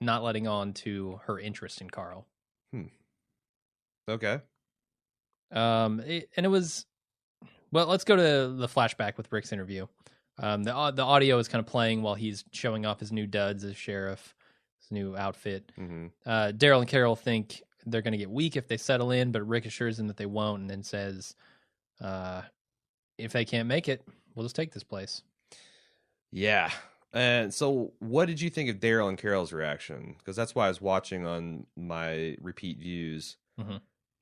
not letting on to her interest in Carl. Okay. And it was, well, let's go to the flashback with Rick's interview. The audio is kind of playing while he's showing off his new duds as sheriff, his new outfit. Daryl and Carol think they're going to get weak if they settle in, but Rick assures them that they won't, and then says, if they can't make it, we'll just take this place. Yeah. And so what did you think of Daryl and Carol's reaction? Because that's why I was watching on my repeat views. Mm-hmm.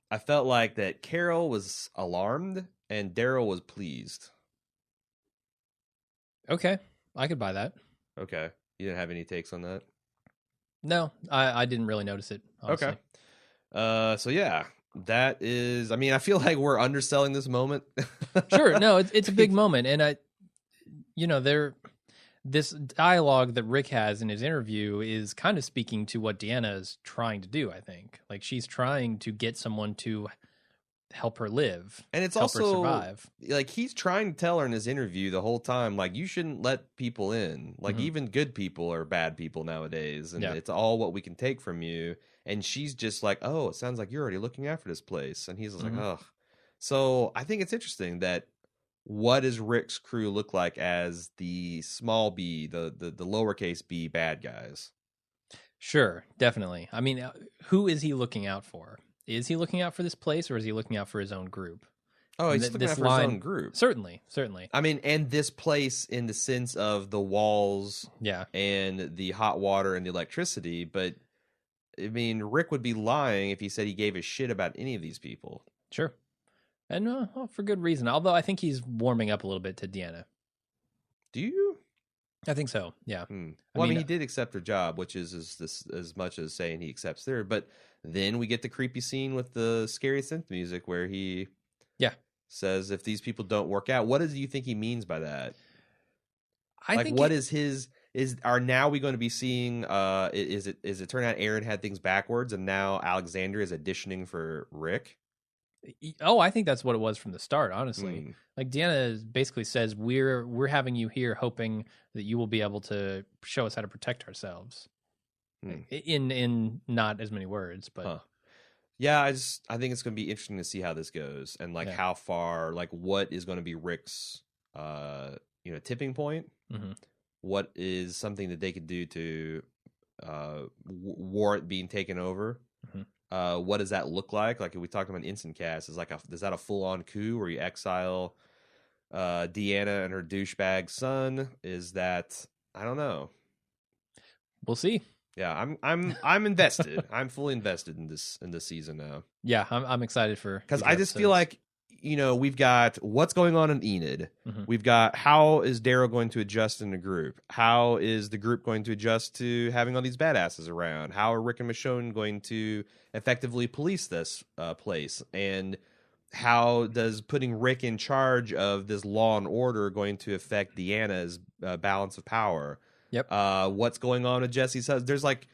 I felt like that Carol was alarmed and Daryl was pleased. Okay, I could buy that. Okay. You didn't have any takes on that? No, I didn't really notice it, honestly. Okay. So yeah, that is, I mean, I feel like we're underselling this moment. Sure, no, it's a big moment, and this dialogue that Rick has in his interview is kind of speaking to what Deanna is trying to do, I think. Like, she's trying to get someone to help her live. And it's help also her survive. Like, he's trying to tell her in his interview the whole time, like, you shouldn't let people in. Like, even good people are bad people nowadays. And it's all what we can take from you. And she's just like, oh, it sounds like you're already looking after this place. And he's just like, ugh. So I think it's interesting that what does Rick's crew look like as the small b, the lowercase b bad guys? Sure, definitely. I mean, who is he looking out for? Is he looking out for this place, or is he looking out for his own group? Oh, he's looking out for his own group. Certainly. I mean, and this place in the sense of the walls and the hot water and the electricity. But, I mean, Rick would be lying if he said he gave a shit about any of these people. Sure. And for good reason. Although I think he's warming up a little bit to Deanna. Do you? I think so. Yeah. Well, I mean, he did accept her job, which is as much as saying he accepts her. But then we get the creepy scene with the scary synth music where he says, "If these people don't work out," what do you think he means by that? I think what is his? Are now we going to be seeing? Is it turn out Aaron had things backwards and now Alexander is auditioning for Rick? Oh, I think that's what it was from the start, honestly. Like, Deanna basically says, we're having you here hoping that you will be able to show us how to protect ourselves. In not as many words, but yeah, I think it's going to be interesting to see how this goes and like how far, like what is going to be Rick's tipping point. What is something that they could do to warrant being taken over? What does that look like? Like, if we talked about instant cast, is that a full on coup where you exile Deanna and her douchebag son? Is that, I don't know. We'll see. Yeah, I'm invested. I'm fully invested in this season now. Yeah, I'm excited for, because I just feel like, we've got what's going on in Enid. We've got how is Daryl going to adjust in the group? How is the group going to adjust to having all these badasses around? How are Rick and Michonne going to effectively police this place? And how does putting Rick in charge of this law and order going to affect Deanna's balance of power? Yep. What's going on with Jesse's husband? There's like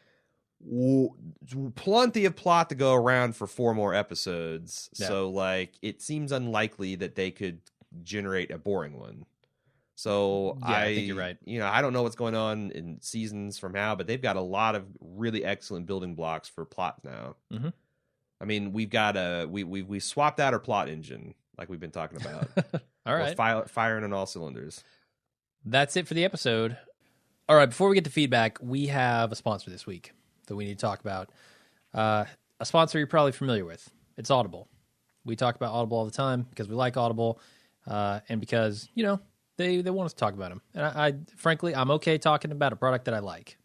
plenty of plot to go around for 4 more episodes. So like it seems unlikely that they could generate a boring one. So I think you're right. I don't know what's going on in seasons from now, but they've got a lot of really excellent building blocks for plot now. I mean, we've got we swapped out our plot engine like we've been talking about. All right. We're firing on all cylinders. That's it for the episode. All right, before we get to feedback, we have a sponsor this week that we need to talk about. A sponsor you're probably familiar with. It's Audible. We talk about Audible all the time because we like Audible, and because, they want us to talk about them. And frankly, I'm okay talking about a product that I like.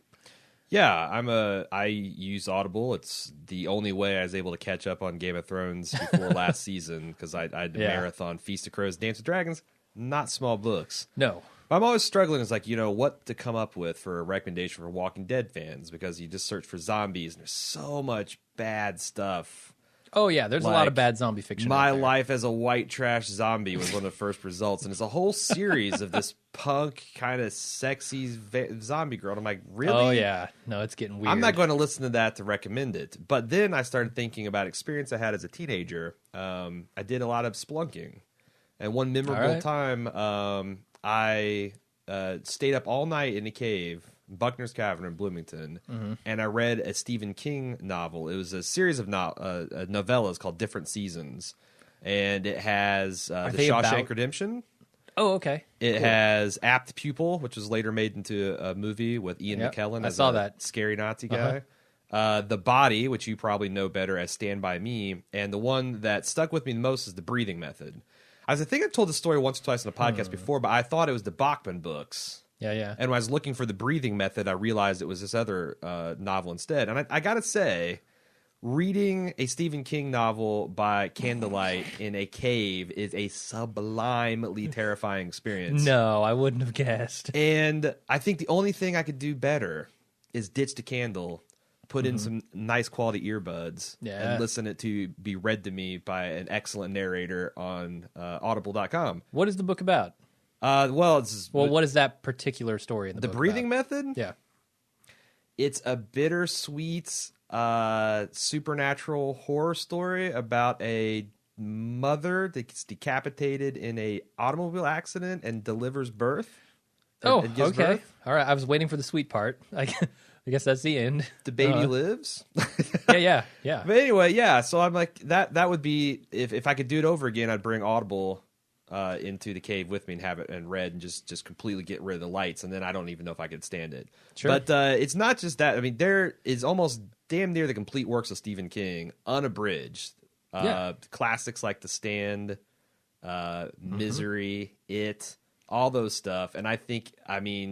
Yeah, I use Audible. It's the only way I was able to catch up on Game of Thrones before last season because I had to marathon Feast of Crows, Dance of Dragons. Not small books. No. I'm always struggling. It's like, what to come up with for a recommendation for Walking Dead fans, because you just search for zombies and there's so much bad stuff. Oh, yeah, there's a lot of bad zombie fiction. My Life as a White Trash Zombie was one of the first results, and it's a whole series of this punk kind of sexy zombie girl. And I'm like, really? Oh, yeah. No, it's getting weird. I'm not going to listen to that to recommend it. But then I started thinking about experience I had as a teenager. I did a lot of splunking. And one memorable time, I stayed up all night in a cave Buckner's Cavern in Bloomington, and I read a Stephen King novel. It was a series of novellas called Different Seasons, and it has The Shawshank Redemption. Oh, okay. It has Apt Pupil, which was later made into a movie with Ian McKellen as that scary Nazi guy. The Body, which you probably know better as Stand By Me, and the one that stuck with me the most is The Breathing Method. I think I've told the story once or twice in the podcast before, but I thought it was the Bachman books. Yeah. And when I was looking for The Breathing Method, I realized it was this other novel instead. And I got to say, reading a Stephen King novel by candlelight in a cave is a sublimely terrifying experience. No, I wouldn't have guessed. And I think the only thing I could do better is ditch the candle, put in some nice quality earbuds, and listen it to be read to me by an excellent narrator on audible.com. What is the book about? What is that particular story in the book Breathing about? Method? Yeah. It's a bittersweet supernatural horror story about a mother that gets decapitated in a automobile accident and delivers birth. Okay. Birth. All right. I was waiting for the sweet part. I guess that's the end. The baby lives. Yeah. But anyway, yeah. So I'm like, that would be, if I could do it over again, I'd bring Audible into the cave with me and have it and read and just completely get rid of the lights, and then I don't even know if I could stand it. Sure. But it's not just that. I mean, there is almost damn near the complete works of Stephen King, unabridged. Classics like The Stand, Misery, It, all those stuff. And I think,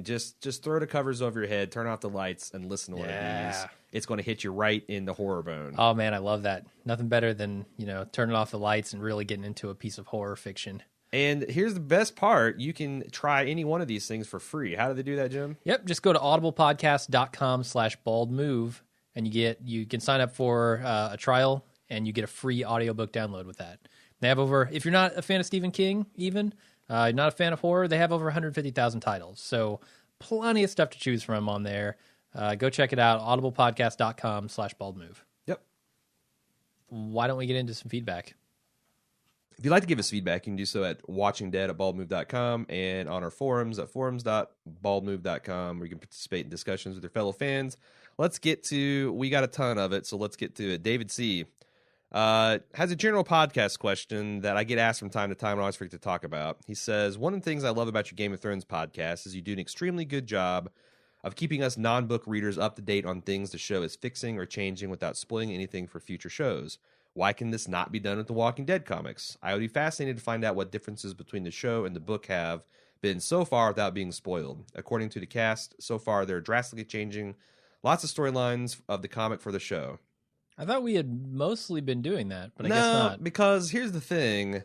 just throw the covers over your head, turn off the lights, and listen to one of these. It's going to hit you right in the horror bone. Oh, man, I love that. Nothing better than, turning off the lights and really getting into a piece of horror fiction. And here's the best part. You can try any one of these things for free. How do they do that, Jim? Yep. Just go to audiblepodcast.com/baldmove, and you can sign up for a trial, and you get a free audiobook download with that. They have if you're not a fan of Stephen King, even, not a fan of horror, they have over 150,000 titles. So plenty of stuff to choose from on there. Go check it out, audiblepodcast.com/baldmove. Yep. Why don't we get into some feedback? If you'd like to give us feedback, you can do so at watchingdead@baldmove.com and on our forums at forums.baldmove.com, where you can participate in discussions with your fellow fans. We got a ton of it, so let's get to it. David C. Has a general podcast question that I get asked from time to time and I always forget to talk about. He says, one of the things I love about your Game of Thrones podcast is you do an extremely good job of keeping us non-book readers up to date on things the show is fixing or changing without spoiling anything for future shows. Why can this not be done with the Walking Dead comics? I would be fascinated to find out what differences between the show and the book have been so far without being spoiled. According to the cast, so far they're drastically changing lots of storylines of the comic for the show. I thought we had mostly been doing that, but I guess not. Because here's the thing.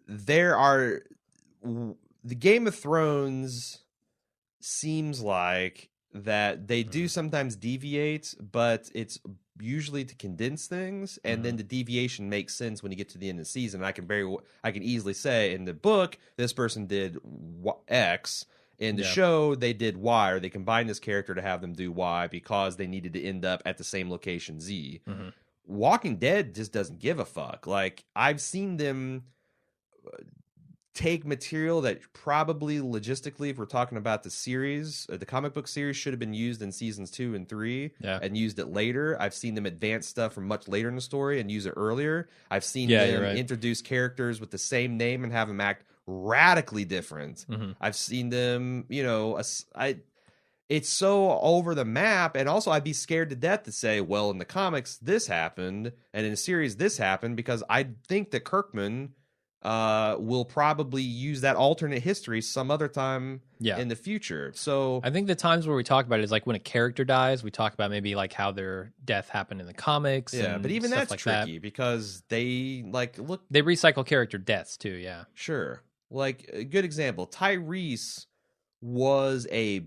The Game of Thrones seems like that they do sometimes deviate, but it's usually to condense things, and then the deviation makes sense when you get to the end of the season. I can easily say in the book this person did X, in the show they did Y, or they combined this character to have them do Y because they needed to end up at the same location Z. Walking Dead just doesn't give a fuck. Like, I've seen them take material that probably logistically, if we're talking about the series, the comic book series, should have been used in seasons 2 and 3 and used it later. I've seen them advance stuff from much later in the story and use it earlier. I've seen them introduce characters with the same name and have them act radically different. I've seen them, it's so over the map, and also I'd be scared to death to say, well, in the comics this happened and in the series this happened, because I think that Kirkman will probably use that alternate history some other time in the future. So I think the times where we talk about it is like when a character dies, we talk about maybe like how their death happened in the comics. Yeah, but even that's like tricky because they they recycle character deaths too. Yeah, sure. Like a good example, Tyrese was a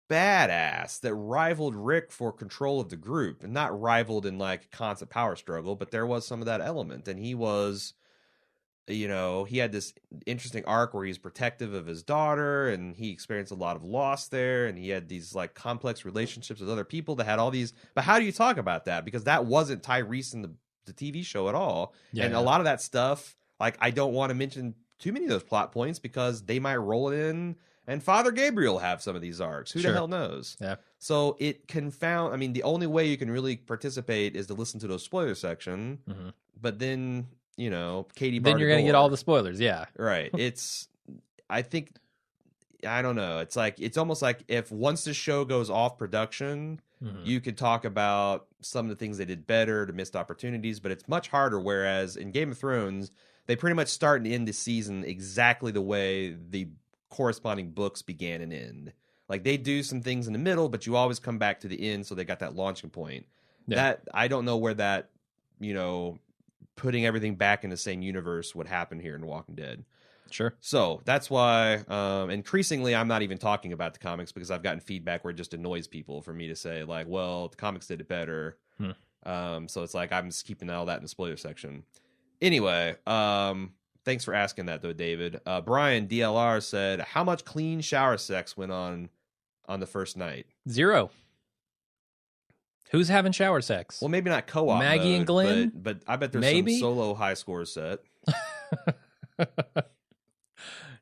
badass that rivaled Rick for control of the group, and not rivaled in like constant power struggle, but there was some of that element, and he was. He had this interesting arc where he's protective of his daughter, and he experienced a lot of loss there, and he had these like complex relationships with other people that had all these. But how do you talk about that? Because that wasn't Tyrese in the TV show at all. A lot of that stuff, like, I don't want to mention too many of those plot points because they might roll it in And Father Gabriel have some of these arcs. Who the hell knows? Yeah. So it confound. I mean, the only way you can really participate is to listen to those spoiler section. Mm-hmm. But then, Katie. Then you're gonna get all the spoilers. Yeah. Right. I think. I don't know. It's almost like if once the show goes off production, you could talk about some of the things they did better, the missed opportunities, but it's much harder. Whereas in Game of Thrones, they pretty much start and end the season exactly the way the corresponding books began and end. Like they do some things in the middle, but you always come back to the end, so they got that launching point. Yeah. That I don't know where that, putting everything back in the same universe would happen here in The Walking Dead. Sure. So that's why increasingly I'm not even talking about the comics because I've gotten feedback where it just annoys people for me to say like, well, the comics did it better. So it's like I'm just keeping all that in the spoiler section. Anyway, thanks for asking that though, David. Brian DLR said, how much clean shower sex went on the first night? 0. Who's having shower sex? Well, maybe not co-op Maggie mode, and Glenn, but I bet there's some solo high scores set.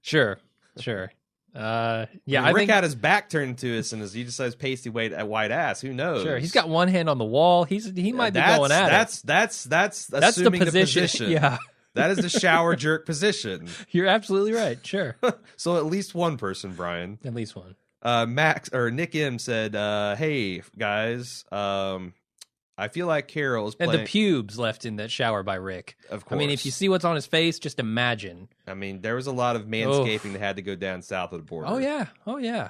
Sure. Yeah, I Rick think had his back turned to us, and he just says pasty white ass. Who knows? Sure, he's got one hand on the wall. He might be going at it. That's the position. Yeah, that is the shower jerk position. You're absolutely right. Sure. So at least one person, Brian. At least one. Nick M said, "Hey guys, I feel like Carol is playing..." And the pubes left in that shower by Rick. Of course. I mean, if you see what's on his face, just imagine. I mean, there was a lot of manscaping that had to go down south of the border. Oh, yeah.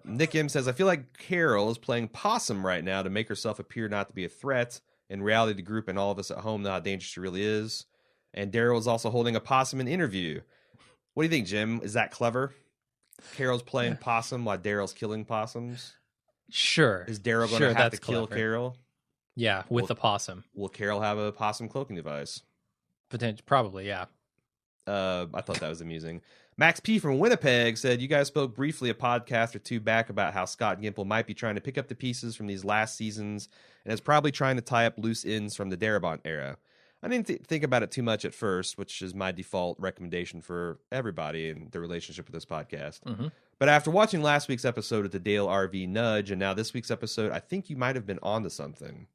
Nick M says, I feel like Carol is playing possum right now to make herself appear not to be a threat. In reality, the group and all of us at home know how dangerous she really is. And Daryl is also holding a possum in interview. What do you think, Jim? Is that clever? Carol's playing possum while Daryl's killing possums? Sure. Is Daryl going to have to kill clever. Carol? Yeah, with the possum. Will Carol have a possum cloaking device? Probably, yeah. I thought that was amusing. Max P. from Winnipeg said, you guys spoke briefly a podcast or two back about how Scott Gimple might be trying to pick up the pieces from these last seasons and is probably trying to tie up loose ends from the Darabont era. I didn't think about it too much at first, which is my default recommendation for everybody in the relationship with this podcast. Mm-hmm. But after watching last week's episode of the Dale RV Nudge and now this week's episode, I think you might have been onto something.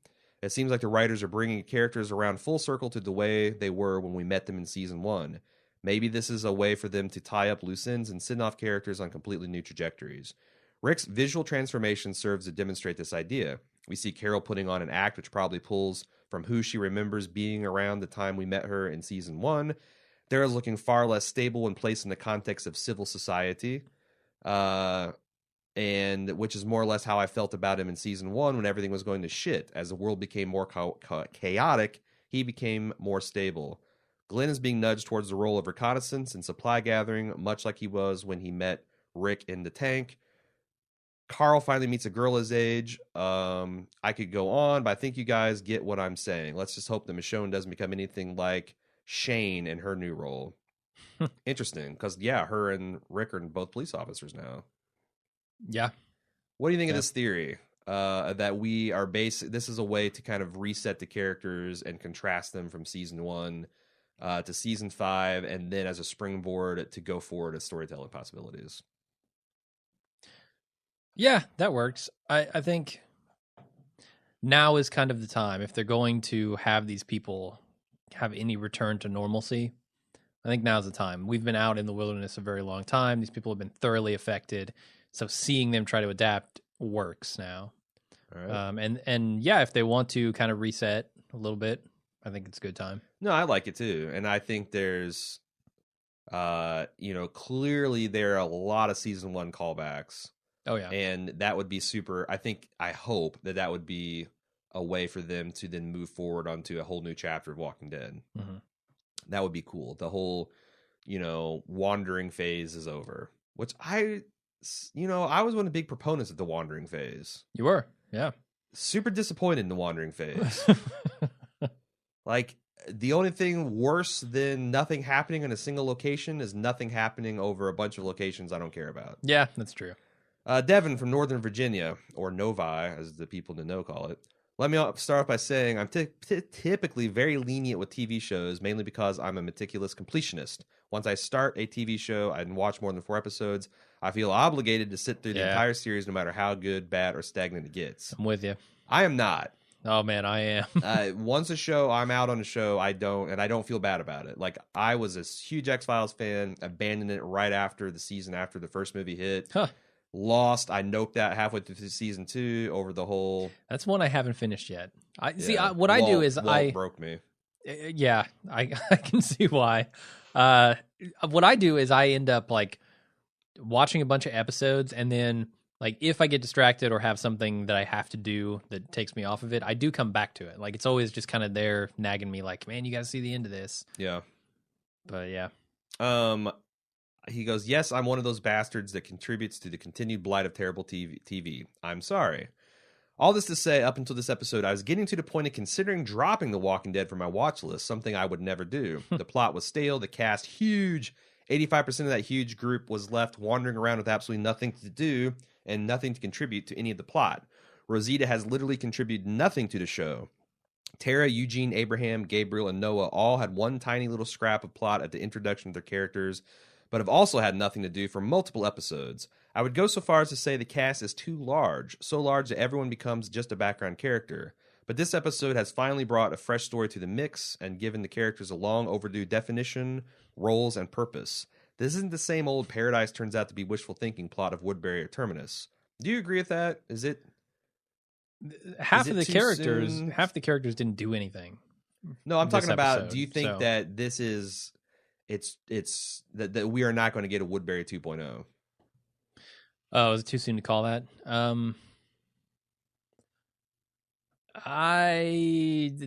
It seems like the writers are bringing characters around full circle to the way they were when we met them in season 1. Maybe this is a way for them to tie up loose ends and send off characters on completely new trajectories. Rick's visual transformation serves to demonstrate this idea. We see Carol putting on an act which probably pulls from who she remembers being around the time we met her in season 1. Daryl's looking far less stable when placed in the context of civil society, and which is more or less how I felt about him in season 1 when everything was going to shit. As the world became more chaotic, he became more stable. Glenn is being nudged towards the role of reconnaissance and supply gathering, much like he was when he met Rick in the tank. Carl finally meets a girl his age. I could go on, but I think you guys get what I'm saying. Let's just hope that Michonne doesn't become anything like Shane in her new role. Interesting, because, yeah, her and Rick are both police officers now. Yeah. What do you think of this theory? That we are this is a way to kind of reset the characters and contrast them from season 1 to season 5, and then as a springboard to go forward as storytelling possibilities. Yeah, that works. I think now is kind of the time. If they're going to have these people have any return to normalcy, I think now's the time. We've been out in the wilderness a very long time. These people have been thoroughly affected. So seeing them try to adapt works now. All right. And yeah, if they want to kind of reset a little bit, I think it's a good time. No, I like it too. And I think there's, clearly there are a lot of season 1 callbacks. Oh, yeah. And that would be super. I hope that would be a way for them to then move forward onto a whole new chapter of Walking Dead. Mm-hmm. That would be cool. The whole, wandering phase is over, which I was one of the big proponents of the wandering phase. You were, yeah. Super disappointed in the wandering phase. Like, the only thing worse than nothing happening in a single location is nothing happening over a bunch of locations I don't care about. Yeah, that's true. Devin from Northern Virginia, or Novi, as the people in the know call it. Let me start off by saying I'm typically very lenient with TV shows, mainly because I'm a meticulous completionist. Once I start a TV show and watch more than 4 episodes, I feel obligated to sit through the entire series, no matter how good, bad, or stagnant it gets. I'm with you. I am not. Oh man, I am. Once a show, I'm out on a show. I don't feel bad about it. Like, I was a huge X-Files fan, abandoned it right after the season after the first movie hit. Huh. Lost. I noped out halfway through season 2 over the whole. That's one I haven't finished yet. What Walt, I do is Walt broke me. Yeah, I can see why. What I do is I end up like watching a bunch of episodes, and then like if I get distracted or have something that I have to do that takes me off of it, I do come back to it. Like it's always just kind of there nagging me, like, man, you got to see the end of this. Yeah. But yeah. He goes, yes, I'm one of those bastards that contributes to the continued blight of terrible TV. I'm sorry. All this to say, up until this episode, I was getting to the point of considering dropping The Walking Dead from my watch list, something I would never do. The plot was stale, the cast huge. 85% of that huge group was left wandering around with absolutely nothing to do and nothing to contribute to any of the plot. Rosita has literally contributed nothing to the show. Tara, Eugene, Abraham, Gabriel, and Noah all had one tiny little scrap of plot at the introduction of their characters, but have also had nothing to do for multiple episodes. I would go so far as to say the cast is too large, so large that everyone becomes just a background character. But this episode has finally brought a fresh story to the mix and given the characters a long overdue definition, roles, and purpose. This isn't the same old Paradise turns out to be wishful thinking plot of Woodbury or Terminus. Do you agree with that? Is it half of the characters soon? Half the characters didn't do anything? No, I'm talking about, episode, do you think that this is it's that we are not going to get a Woodbury 2.0? Oh, is it too soon to call that?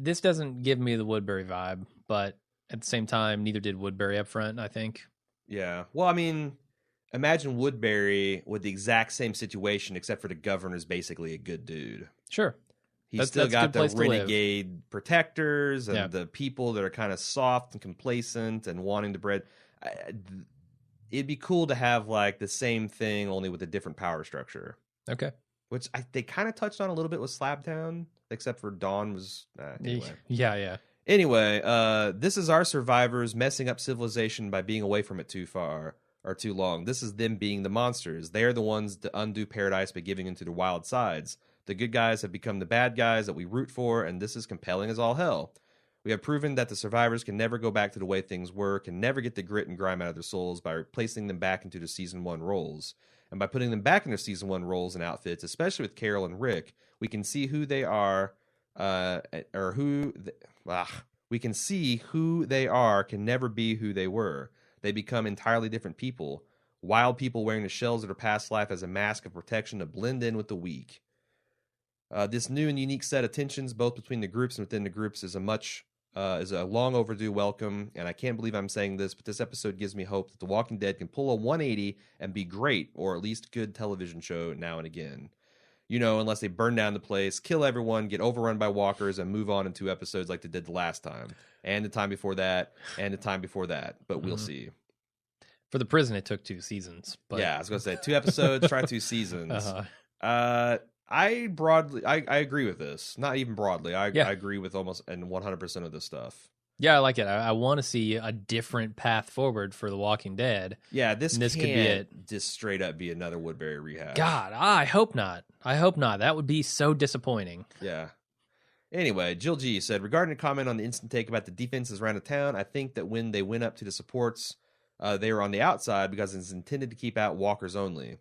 This doesn't give me the Woodbury vibe, but at the same time, neither did Woodbury up front, I think. Yeah. Well, I mean, imagine Woodbury with the exact same situation, except for the governor's basically a good dude. Sure. He's still got the renegade protectors and the people that are kind of soft and complacent and wanting the bread. It'd be cool to have like the same thing, only with a different power structure. Okay. Which they kind of touched on a little bit with Slabtown, except for Dawn was... anyway. Yeah. Anyway, this is our survivors messing up civilization by being away from it too far or too long. This is them being the monsters. They are the ones to undo paradise by giving into the wild sides. The good guys have become the bad guys that we root for, and this is compelling as all hell. We have proven that the survivors can never go back to the way things were, can never get the grit and grime out of their souls by replacing them back into their Season 1 roles. And by putting them back in their Season 1 roles and outfits, especially with Carol and Rick, we can see who they are, we can see who they are can never be who they were. They become entirely different people. Wild people wearing the shells of their past life as a mask of protection to blend in with the weak. This new and unique set of tensions, both between the groups and within the groups, is a long overdue welcome. And I can't believe I'm saying this, but this episode gives me hope that The Walking Dead can pull a 180 and be great, or at least good television show now and again. You know, unless they burn down the place, kill everyone, get overrun by walkers, and move on in 2 episodes like they did the last time, and the time before that, and the time before that. But we'll see. For the prison, it took 2 seasons. But... yeah, I was going to say 2 episodes, try 2 seasons. I agree with this. Not even broadly. I agree with almost and 100% of this stuff. Yeah, I like it. I want to see a different path forward for The Walking Dead. Yeah, this could be it. Just straight up be another Woodbury rehash. God, I hope not. I hope not. That would be so disappointing. Yeah. Anyway, Jill G said, regarding a comment on the instant take about the defenses around the town, I think that when they went up to the supports, they were on the outside because it's intended to keep out walkers only.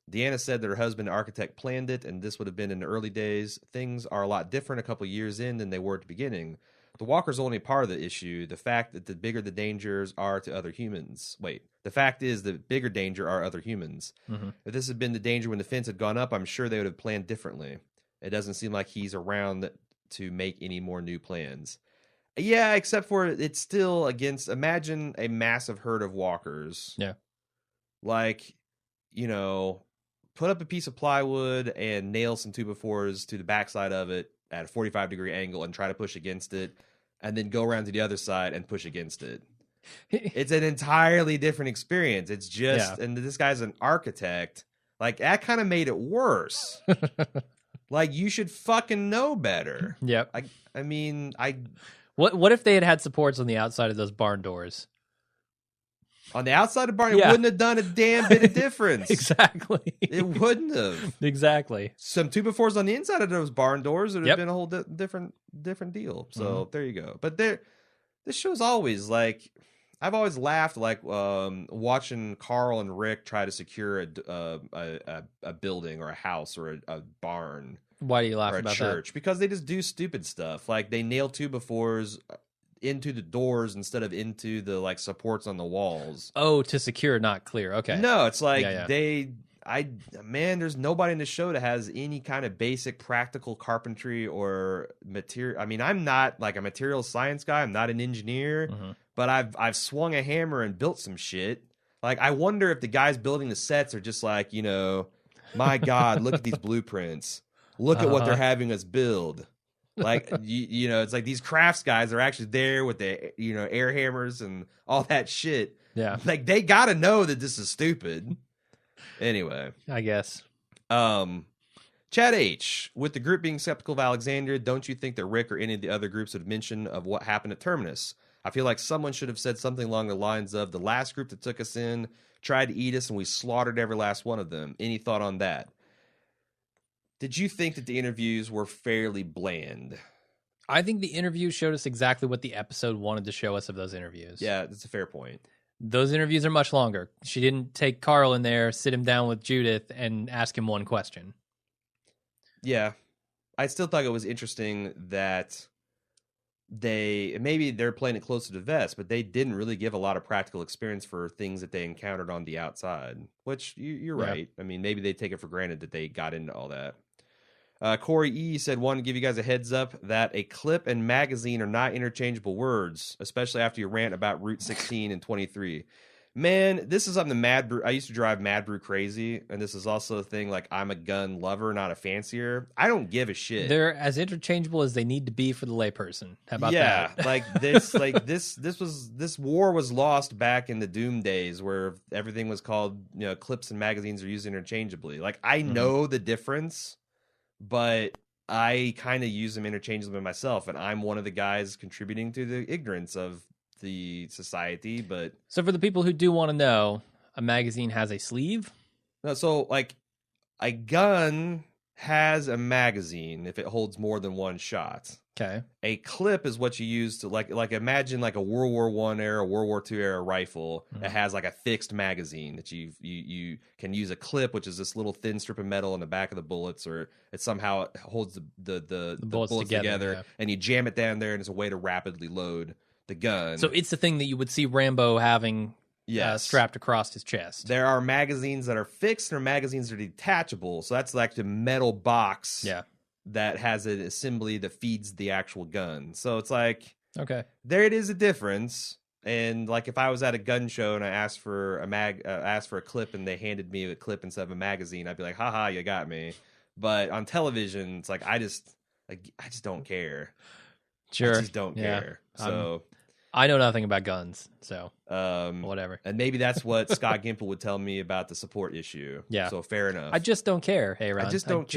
Deanna said that her husband, architect, planned it, and this would have been in the early days. Things are a lot different a couple years in than they were at the beginning. The walkers are only part of the issue. The fact that the bigger the dangers are to other humans. The fact is the bigger danger are other humans. Mm-hmm. If this had been the danger when the fence had gone up, I'm sure they would have planned differently. It doesn't seem like he's around to make any more new plans. Yeah, except for it's still against... imagine a massive herd of walkers. Yeah. Put up a piece of plywood and nail some 2x4s to the backside of it at a 45-degree angle and try to push against it, and then go around to the other side and push against it. It's an entirely different experience. It's just, and this guy's an architect. That kind of made it worse. Like, you should fucking know better. Yep. I mean, What if they had supports on the outside of those barn doors? On the outside of the barn, it Yeah. wouldn't have done a damn bit of difference. Exactly. It wouldn't have. Exactly. Some 2x4s on the inside of those barn doors, it would Yep. have been a whole different deal. So there you go. But this show's always like, I've always laughed like watching Carl and Rick try to secure a building or a house or a barn. Why do you laugh or a about church because they just do stupid stuff. Like they nail 2x4s into the doors instead of into the like supports on the walls. Oh, to secure, not clear. Okay. No, it's like Yeah. there's nobody in the show that has any kind of basic practical carpentry or material. I mean, I'm not like a material science guy. I'm not an engineer, but I've swung a hammer and built some shit. Like I wonder if the guys building the sets are just like, my God, look at these blueprints. Look at what they're having us build. Like, it's like these crafts guys are actually there with the, air hammers and all that shit. Yeah. Like, they got to know that this is stupid. Anyway. I guess. Chad H., with the group being skeptical of Alexandria, don't you think that Rick or any of the other groups would mention of what happened at Terminus? I feel like someone should have said something along the lines of, the last group that took us in tried to eat us and we slaughtered every last one of them. Any thought on that? Did you think that the interviews were fairly bland? I think the interview showed us exactly what the episode wanted to show us of those interviews. Yeah, that's a fair point. Those interviews are much longer. She didn't take Carl in there, sit him down with Judith, and ask him one question. Yeah. I still thought it was interesting that maybe they're playing it close to the vest, but they didn't really give a lot of practical experience for things that they encountered on the outside, which you're right. I mean, maybe they take it for granted that they got into all that. Corey E. said, wanted to give you guys a heads up that a clip and magazine are not interchangeable words, especially after your rant about Route 16 and 23. Man, this is something I used to drive Mad Brew crazy, and this is also a thing, like, I'm a gun lover, not a fancier. I don't give a shit. They're as interchangeable as they need to be for the layperson. How about that? Yeah, this war was lost back in the Doom days where everything was called, clips and magazines are used interchangeably. Like, I know the difference, but I kind of use them interchangeably myself, and I'm one of the guys contributing to the ignorance of the society. But so for the people who do want to know, a magazine has a sleeve. So like a gun has a magazine if it holds more than one shot. Okay. A clip is what you use to like imagine like a World War I era, World War II era rifle that has like a fixed magazine that you can use a clip, which is this little thin strip of metal in the back of the bullets, or it somehow holds the bullets together and you jam it down there, and it's a way to rapidly load the gun. So it's the thing that you would see Rambo having strapped across his chest. There are magazines that are fixed, and magazines that are detachable. So that's like the metal box that has an assembly that feeds the actual gun. So it's like, okay, there it is, a difference. And like if I was at a gun show and I asked for a clip and they handed me a clip instead of a magazine, I'd be like, haha, you got me. But on television, it's like I just don't care. Sure. I just don't care. So I know nothing about guns, so whatever. And maybe that's what Scott Gimple would tell me about the support issue. Yeah. So fair enough. I just don't care, Aaron. I just don't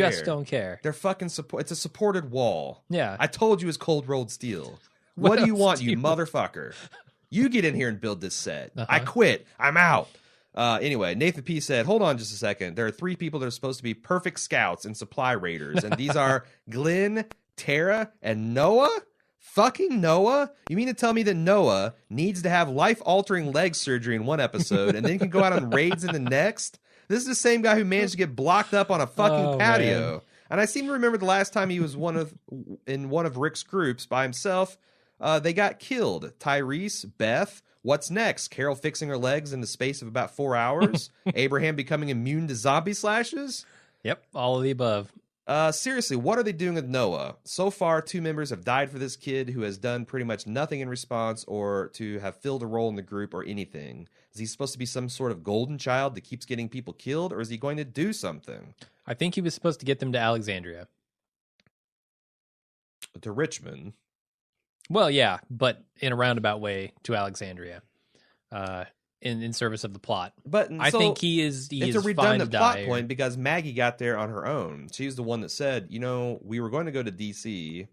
care. They're fucking support. It's a supported wall. Yeah. I told you it's cold rolled steel. What do you want, you motherfucker? You get in here and build this set. I quit. I'm out. Anyway, Nathan P. said, hold on just a second. There are 3 people that are supposed to be perfect scouts and supply raiders, and these are Glenn, Tara, and Noah? Fucking Noah? You mean to tell me that Noah needs to have life-altering leg surgery in one episode and then can go out on raids in the next? This is the same guy who managed to get blocked up on a fucking patio. Man. And I seem to remember the last time he was in one of Rick's groups by himself, they got killed. Tyrese, Beth, what's next? Carol fixing her legs in the space of about 4 hours? Abraham becoming immune to zombie slashes? Yep, all of the above. Seriously, what are they doing with Noah? So far, 2 members have died for this kid who has done pretty much nothing in response or to have filled a role in the group or anything. Is he supposed to be some sort of golden child that keeps getting people killed, or is he going to do something? I think he was supposed to get them to Alexandria. To Richmond? Well, yeah, but in a roundabout way to Alexandria. in service of the plot. But I so think he is it's a fine to redundant plot die point because Maggie got there on her own. She's the one that said, we were going to go to DC,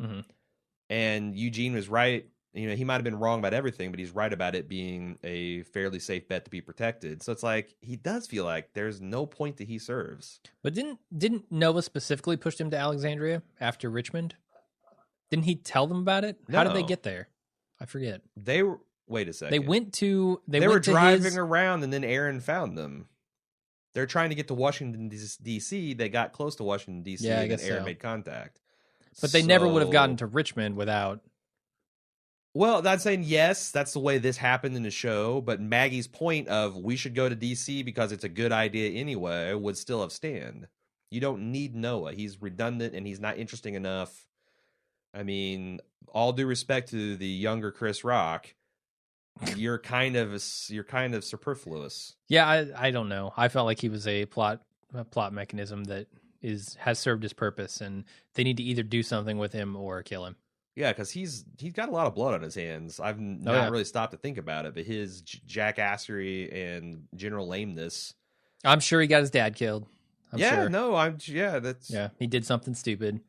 and Eugene was right. He might have been wrong about everything, but he's right about it being a fairly safe bet to be protected. So it's like he does feel like there's no point that he serves. But didn't Nova specifically push him to Alexandria after Richmond? Didn't he tell them about it? How did they No. get there? I forget. They were. Wait a second. They went to. They were driving around, and then Aaron found them. They're trying to get to Washington D.C. They got close to Washington D.C. Yeah, I and then guess Aaron so. made contact. But they never would have gotten to Richmond without. Well, that's saying yes, that's the way this happened in the show. But Maggie's point of we should go to D.C. because it's a good idea anyway would still have stand. You don't need Noah. He's redundant and he's not interesting enough. I mean, all due respect to the younger Chris Rock, you're kind of superfluous. Yeah, I don't know. I felt like he was a plot mechanism that has served his purpose, and they need to either do something with him or kill him. Yeah, because he's got a lot of blood on his hands. I've not really stopped to think about it, but his jackassery and general lameness. I'm sure he got his dad killed. He did something stupid.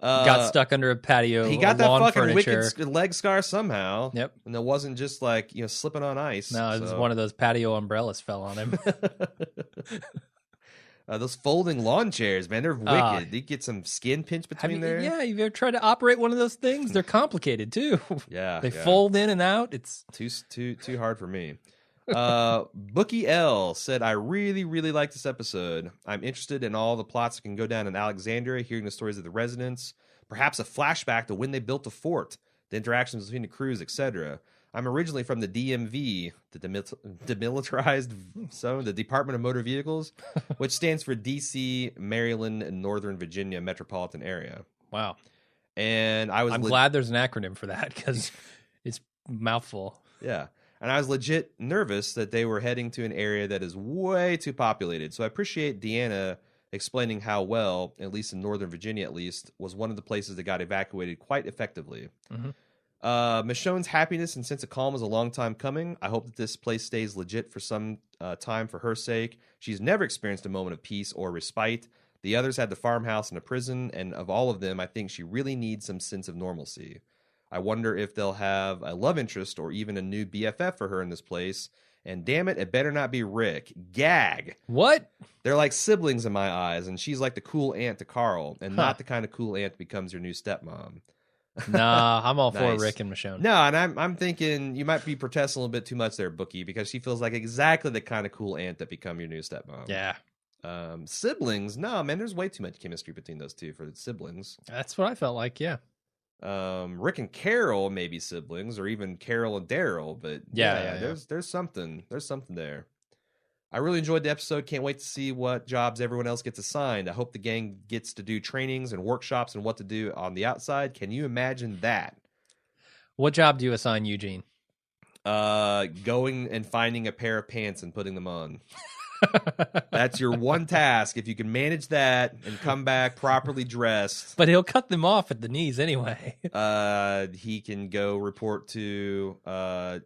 Got stuck under a patio. He got that lawn fucking furniture. wicked leg scar somehow. Yep. And it wasn't just like, slipping on ice. No, it was one of those patio umbrellas fell on him. Those folding lawn chairs, man, they're wicked. You get some skin pinch between there. Yeah, you've ever tried to operate one of those things? They're complicated too. Yeah. They fold in and out. It's too hard for me. Bookie L said, I really, really like this episode. I'm interested in all the plots that can go down in Alexandria, hearing the stories of the residents, perhaps a flashback to when they built the fort, the interactions between the crews, etc. I'm originally from the DMV, the Demilitarized Zone, the Department of Motor Vehicles, which stands for DC, Maryland, and Northern Virginia Metropolitan Area. Wow. And I'm glad there's an acronym for that because it's a mouthful. Yeah. And I was legit nervous that they were heading to an area that is way too populated. So I appreciate Deanna explaining how well, at least in Northern Virginia at least, was one of the places that got evacuated quite effectively. Michonne's happiness and sense of calm is a long time coming. I hope that this place stays legit for some time for her sake. She's never experienced a moment of peace or respite. The others had the farmhouse and a prison, and of all of them, I think she really needs some sense of normalcy. I wonder if they'll have a love interest or even a new BFF for her in this place. And damn it better not be Rick. Gag. What? They're like siblings in my eyes, and she's like the cool aunt to Carl, and not the kind of cool aunt that becomes your new stepmom. Nah, I'm all Nice. for Rick and Michonne. No, and I'm thinking you might be protesting a little bit too much there, Bookie, because she feels like exactly the kind of cool aunt that become your new stepmom. Yeah. Siblings? No, man, there's way too much chemistry between those two for the siblings. That's what I felt like, yeah. Rick and Carol may be siblings, or even Carol and Daryl, but there's something there. I really enjoyed the episode. Can't wait to see what jobs everyone else gets assigned. I hope the gang gets to do trainings and workshops and what to do on the outside. Can you imagine that? What job do you assign Eugene? Going and finding a pair of pants and putting them on. That's your one task. If you can manage that and come back properly dressed. But he'll cut them off at the knees anyway. He can go report to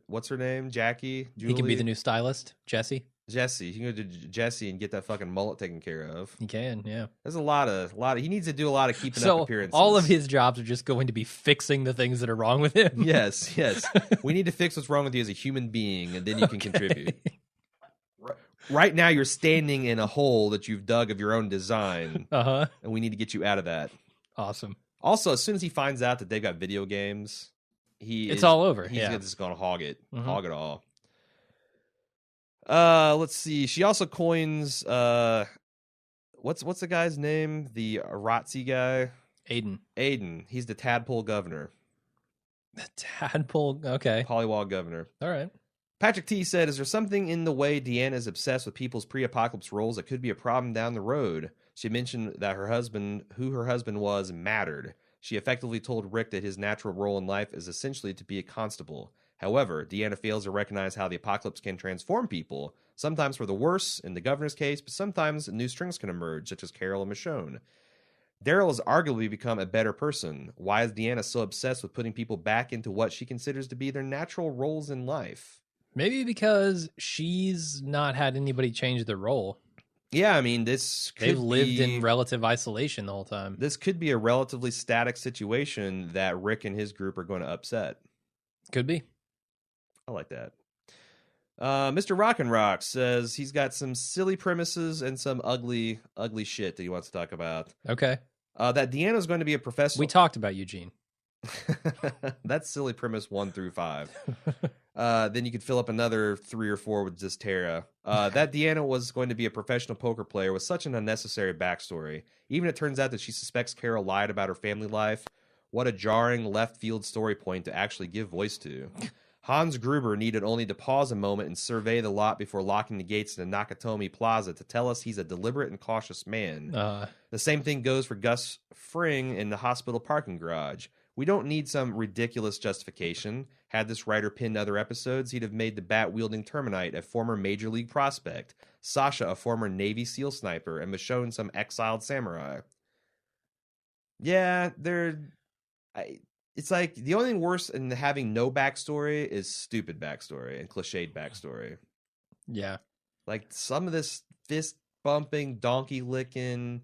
what's her name? Jackie? Julie? He can be the new stylist, Jesse. Jesse. He can go to Jesse and get that fucking mullet taken care of. He can, yeah. There's a lot of he needs to do a lot of keeping up appearances. All of his jobs are just going to be fixing the things that are wrong with him. Yes. We need to fix what's wrong with you as a human being, and then you can contribute. Right now, you're standing in a hole that you've dug of your own design, and we need to get you out of that. Awesome. Also, as soon as he finds out that they've got video games, it's all over. He's just going to hog it all. Let's see. She also coins what's the guy's name? The Arazi guy. Aiden. He's the tadpole governor. The tadpole. Okay. Pollywog governor. All right. Patrick T said, is there something in the way Deanna is obsessed with people's pre-apocalypse roles that could be a problem down the road? She mentioned that who her husband was, mattered. She effectively told Rick that his natural role in life is essentially to be a constable. However, Deanna fails to recognize how the apocalypse can transform people, sometimes for the worse in the governor's case, but sometimes new strings can emerge, such as Carol and Michonne. Daryl has arguably become a better person. Why is Deanna so obsessed with putting people back into what she considers to be their natural roles in life? Maybe because she's not had anybody change their role. Yeah, I mean, this could They've lived in relative isolation the whole time. This could be a relatively static situation that Rick and his group are going to upset. Could be. I like that. Mr. Rock and Rock says he's got some silly premises and some ugly shit that he wants to talk about. Okay. That Deanna's going to be a professional. We talked about Eugene. That's silly premise 1 through 5. Then you could fill up another 3 or 4 with just Tara. That Deanna was going to be a professional poker player was such an unnecessary backstory. Even it turns out that she suspects Carol lied about her family life. What a jarring left field story point to actually give voice to. Hans Gruber needed only to pause a moment and survey the lot before locking the gates in the Nakatomi Plaza to tell us he's a deliberate and cautious man. The same thing goes for Gus Fring in the hospital parking garage. We don't need some ridiculous justification. Had this writer pinned other episodes, he'd have made the bat-wielding Terminite a former Major League prospect, Sasha a former Navy SEAL sniper, and Michonne some exiled samurai. Yeah, it's like the only thing worse than having no backstory is stupid backstory and cliched backstory. Yeah. Like some of this fist-bumping, donkey-licking,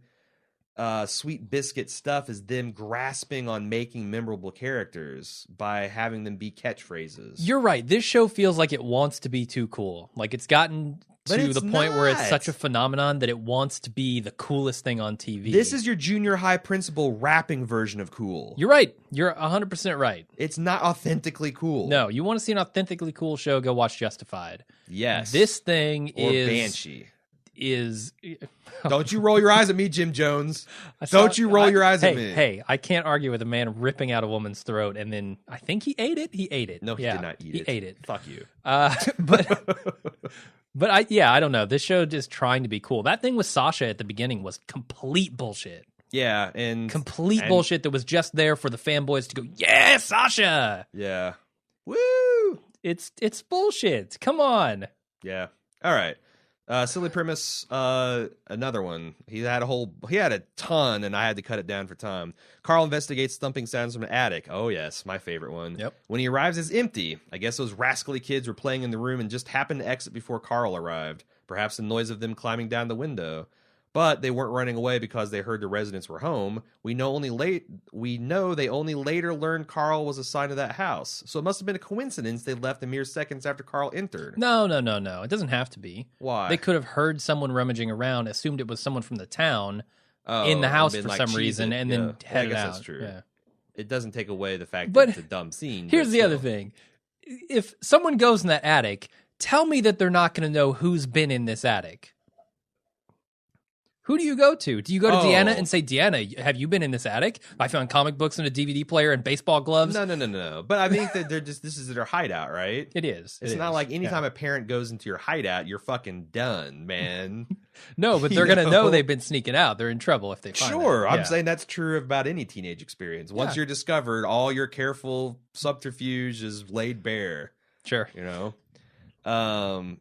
sweet biscuit stuff is them grasping on making memorable characters by having them be catchphrases. You're right. This show feels like it wants to be too cool. Like it's gotten to the point where it's such a phenomenon that it wants to be the coolest thing on TV. This is your junior high principal rapping version of cool. You're right. You're 100% right. It's not authentically cool. No, you want to see an authentically cool show, go watch Justified. Yes. This thing or is... Banshee. Don't you roll your eyes at me, Jim Jones. Don't you roll your eyes at me. Hey, I can't argue with a man ripping out a woman's throat and then I think he ate it. He ate it. No, he did not eat it. He ate it. Fuck you. But I don't know. This show is trying to be cool. That thing with Sasha at the beginning was complete bullshit. Yeah, and bullshit that was just there for the fanboys to go, yeah, Sasha. Yeah. Woo! It's bullshit. Come on. Yeah. All right. Silly premise, another one. He had a ton, and I had to cut it down for time. Carl investigates thumping sounds from an attic. Oh, yes, my favorite one. Yep. When he arrives, it's empty. I guess those rascally kids were playing in the room and just happened to exit before Carl arrived. Perhaps the noise of them climbing down the window. But they weren't running away because they heard the residents were home. We know they only later learned Carl was assigned to that house. So it must have been a coincidence they left a mere seconds after Carl entered. No. It doesn't have to be. Why? They could have heard someone rummaging around, assumed it was someone from the town in the house for some reason, and then headed out. That's true. Yeah. It doesn't take away the fact that it's a dumb scene. Here's the other thing. If someone goes in that attic, tell me that they're not going to know who's been in this attic. Who do you go to? Do you go to Deanna and say, Deanna, have you been in this attic? I found comic books and a DVD player and baseball gloves. No. But I think that this is their hideout, right? It is. It's not like anytime a parent goes into your hideout, you're fucking done, man. No, but they're going to know they've been sneaking out. They're in trouble if they find Sure. I'm saying that's true about any teenage experience. Once you're discovered, all your careful subterfuge is laid bare. Sure. You know?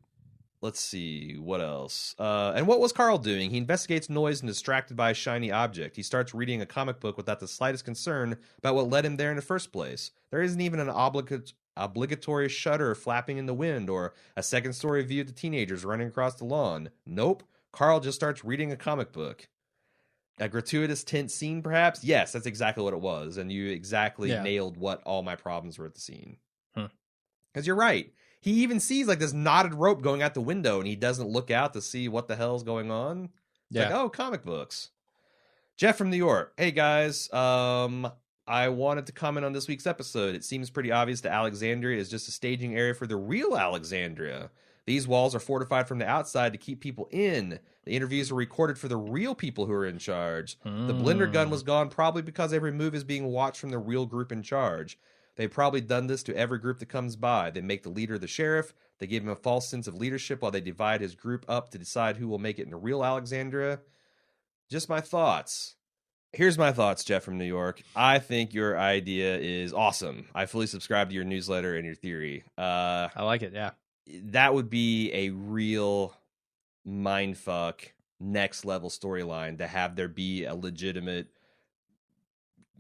Let's see, what else? And what was Carl doing? He investigates noise and is distracted by a shiny object. He starts reading a comic book without the slightest concern about what led him there in the first place. There isn't even an obligatory shutter flapping in the wind or a second-story view of the teenagers running across the lawn. Nope. Carl just starts reading a comic book. A gratuitous tense scene, perhaps? Yes, that's exactly what it was, and you exactly nailed what all my problems were at the scene. Because you're right. He even sees like this knotted rope going out the window, and he doesn't look out to see what the hell's going on. It's like, oh, comic books. Jeff from New York. Hey, guys. I wanted to comment on this week's episode. It seems pretty obvious that Alexandria is just a staging area for the real Alexandria. These walls are fortified from the outside to keep people in. The interviews are recorded for the real people who are in charge. The blender gun was gone probably because every move is being watched from the real group in charge. They've probably done this to every group that comes by. They make the leader the sheriff. They give him a false sense of leadership while they divide his group up to decide who will make it in the real Alexandria. Just my thoughts. Here's my thoughts, Jeff from New York. I think your idea is awesome. I fully subscribe to your newsletter and your theory. I like it, yeah. That would be a real mindfuck next level storyline to have there be a legitimate,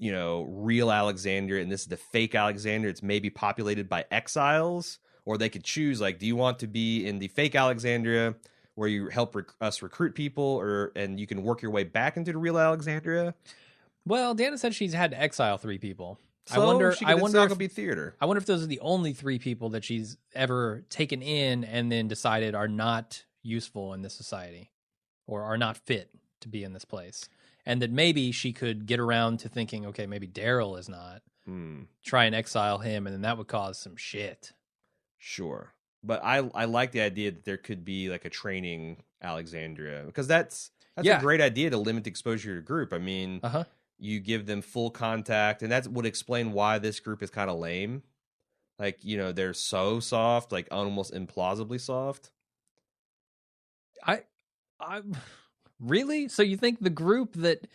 real Alexandria, and this is the fake Alexandria. It's maybe populated by exiles, Or they could choose, like, do you want to be in the fake Alexandria where you help us recruit people, and you can work your way back into the real Alexandria? Well, Deanna said she's had to exile 3 people. So she could, it's not gonna be theater. I wonder if those are the only 3 people that she's ever taken in and then decided are not useful in this society or are not fit to be in this place. And that maybe she could get around to thinking, okay, maybe Daryl is not. Try and exile him, and then that would cause some shit. Sure. But I like the idea that there could be like a training Alexandria, because that's a great idea to limit the exposure to your group. I mean, you give them full contact, and that would explain why this group is kind of lame. Like, they're so soft, like almost implausibly soft. I really? So you think the group that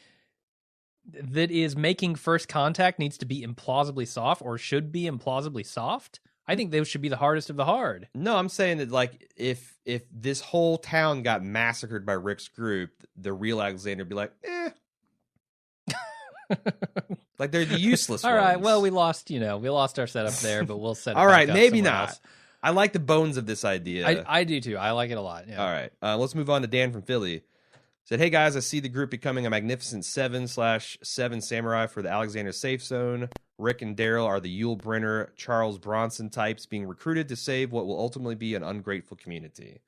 is making first contact needs to be implausibly soft, or should be implausibly soft? I think they should be the hardest of the hard. No, I'm saying that, like, if this whole town got massacred by Rick's group, the real Alexander would be like, like they're the useless All ones. right, well, we lost our setup there, but we'll set it all back right, up maybe somewhere not. else. I like the bones of this idea. I do too. I like it a lot. Yeah. All right, let's move on to Dan from Philly. Said, hey guys, I see the group becoming a magnificent 7/7 samurai for the Alexander safe zone. Rick and Daryl are the Yul Brynner, Charles Bronson types being recruited to save what will ultimately be an ungrateful community.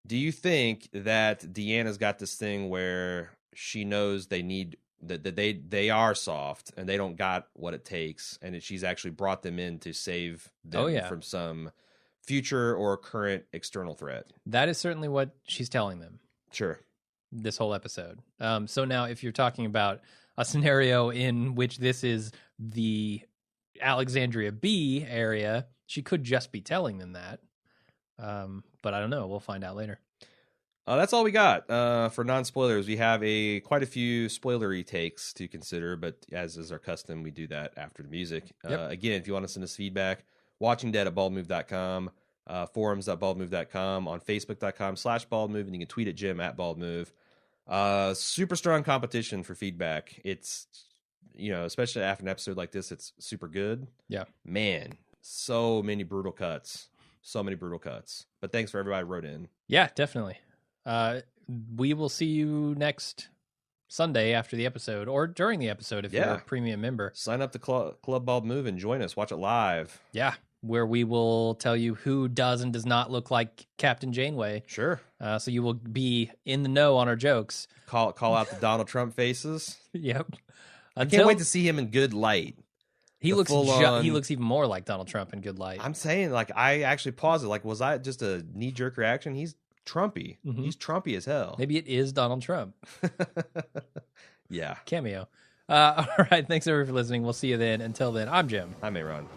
Do you think that Deanna's got this thing where she knows they need that they are soft and they don't got what it takes, and that she's actually brought them in to save them from some future or current external threat? That is certainly what she's telling them. Sure. This whole episode. So now if you're talking about a scenario in which this is the Alexandria B area, she could just be telling them that. But I don't know. We'll find out later. That's all we got for non-spoilers. We have quite a few spoilery takes to consider, but as is our custom, we do that after the music. Again, if you want to send us feedback, watchingdead@baldmove.com, forums.baldmove.com, on facebook.com/baldmove, and you can tweet at Jim @baldmove. Super strong competition for feedback. It's, especially after an episode like this, it's super good. Yeah. Man, so many brutal cuts. But thanks for everybody who wrote in. Yeah, definitely. We will see you next Sunday after the episode, or during the episode if you're a premium member. Sign up to Club Bald Move and join us. Watch it live. Yeah, where we will tell you who does and does not look like Captain Janeway. Sure. So you will be in the know on our jokes. Call out the Donald Trump faces. Yep. I can't wait to see him in good light. He looks even more like Donald Trump in good light. I'm saying, like, I actually paused it. Like, was I just a knee-jerk reaction? He's Trumpy. Mm-hmm. He's Trumpy as hell. Maybe it is Donald Trump. Yeah. Cameo. All right. Thanks, everyone, for listening. We'll see you then. Until then, I'm Jim. I'm Aaron.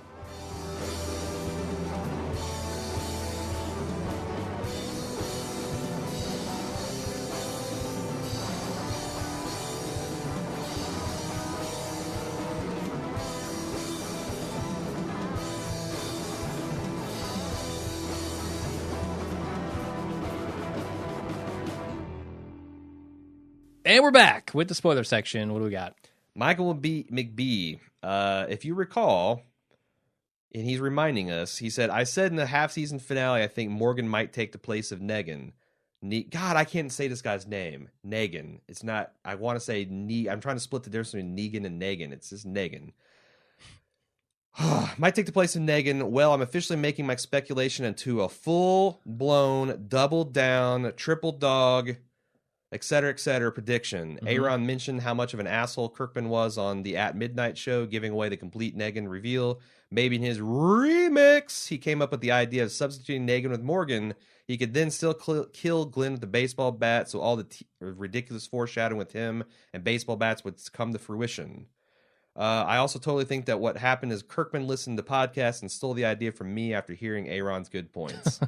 And we're back with the spoiler section. What do we got? Michael McBee, if you recall, and he's reminding us, he said, I said in the half-season finale, I think Morgan might take the place of Negan. God, I can't say this guy's name. Negan. It's not, I want to say, I'm trying to split the difference between Negan and Negan. It's just Negan. Might take the place of Negan. Well, I'm officially making my speculation into a full-blown, double-down, triple-dog, etc., prediction. Mm-hmm. Aaron mentioned how much of an asshole Kirkman was on the At Midnight show, giving away the complete Negan reveal. Maybe in his remix, he came up with the idea of substituting Negan with Morgan. He could then still kill Glenn with the baseball bat, so all the ridiculous foreshadowing with him and baseball bats would come to fruition. I also totally think that what happened is Kirkman listened to podcasts and stole the idea from me after hearing Aaron's good points.